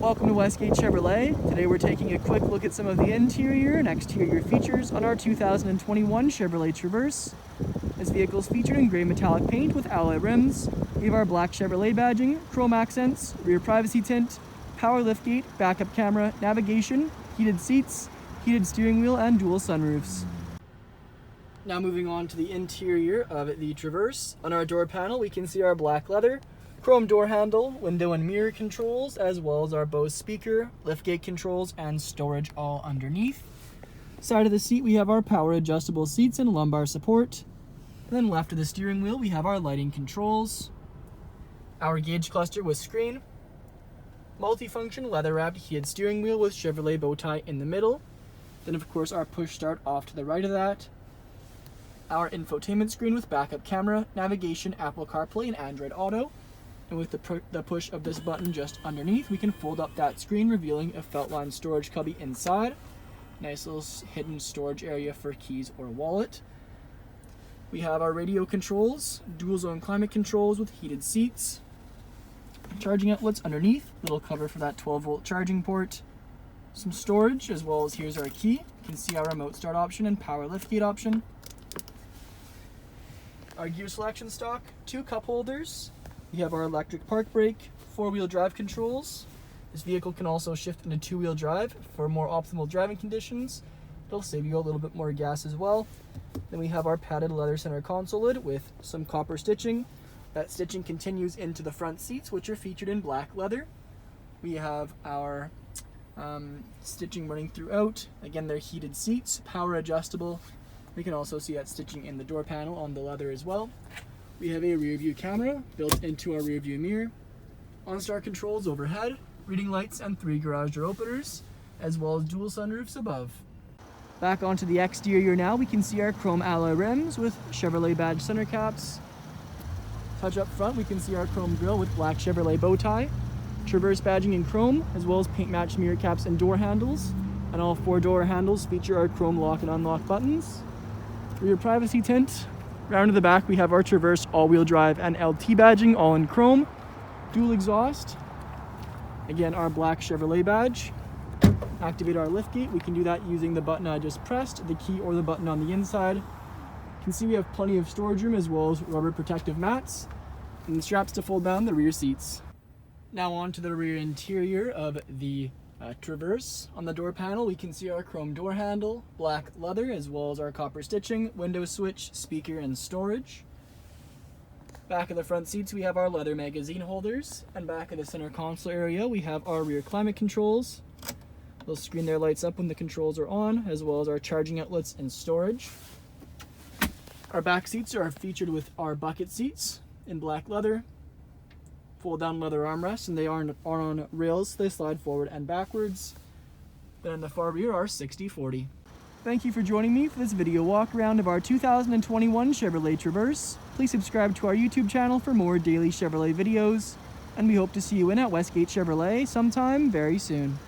Welcome to Westgate Chevrolet. Today we're taking a quick look at some of the interior and exterior features on our 2021 Chevrolet Traverse. This vehicle is featured in gray metallic paint with alloy rims. We have our black Chevrolet badging, chrome accents, rear privacy tint, power liftgate, backup camera, navigation, heated seats, heated steering wheel, and dual sunroofs. Now moving on to the interior of the Traverse. On our door panel we can see our black leather, chrome door handle, window and mirror controls, as well as our Bose speaker, liftgate controls, and storage all underneath. Side of the seat we have our power adjustable seats and lumbar support. And then left of the steering wheel we have our lighting controls, our gauge cluster with screen, multifunction leather wrapped heated steering wheel with Chevrolet bow tie in the middle. Then of course our push start off to the right of that. Our infotainment screen with backup camera, navigation, Apple CarPlay, and Android Auto. And with the push of this button just underneath, we can fold up that screen, revealing a felt-lined storage cubby inside. Nice little hidden storage area for keys or wallet. We have our radio controls, dual zone climate controls with heated seats, charging outlets underneath, little cover for that 12-volt charging port, some storage, as well as here's our key. You can see our remote start option and power liftgate option. Our gear selection stock, 2 cup holders. We have our electric park brake, 4-wheel drive controls. This vehicle can also shift into 2-wheel drive for more optimal driving conditions. It'll save you a little bit more gas as well. Then we have our padded leather center console lid with some copper stitching. That stitching continues into the front seats, which are featured in black leather. We have our stitching running throughout. Again, they're heated seats, power adjustable. We can also see that stitching in the door panel on the leather as well. We have a rear view camera built into our rear view mirror, OnStar controls overhead, reading lights, and 3 garage door openers, as well as dual sunroofs above. Back onto the exterior now, we can see our chrome alloy rims with Chevrolet badge center caps. Touch up front, we can see our chrome grille with black Chevrolet bow tie, Traverse badging in chrome, as well as paint matched mirror caps and door handles. And all 4 door handles feature our chrome lock and unlock buttons. Rear privacy tint. Round to the back we have our Traverse all-wheel drive and LT badging, all in chrome. Dual exhaust. Again, our black Chevrolet badge. Activate our liftgate. We can do that using the button I just pressed, the key, or the button on the inside. You can see we have plenty of storage room as well as rubber protective mats and the straps to fold down the rear seats. Now on to the rear interior of the Traverse. On the door panel we can see our chrome door handle, black leather, as well as our copper stitching, window switch, speaker, and storage. Back of the front seats we have our leather magazine holders, and back of the center console area we have our rear climate controls. The screen there lights up when the controls are on, as well as our charging outlets and storage. Our back seats are featured with our bucket seats in black leather, fold down leather armrests, and they are on rails, so they slide forward and backwards. Then in the far rear are 60/40. Thank you for joining me for this video walk around of our 2021 Chevrolet Traverse. Please subscribe to our YouTube channel for more daily Chevrolet videos, and we hope to see you in at Westgate Chevrolet sometime very soon.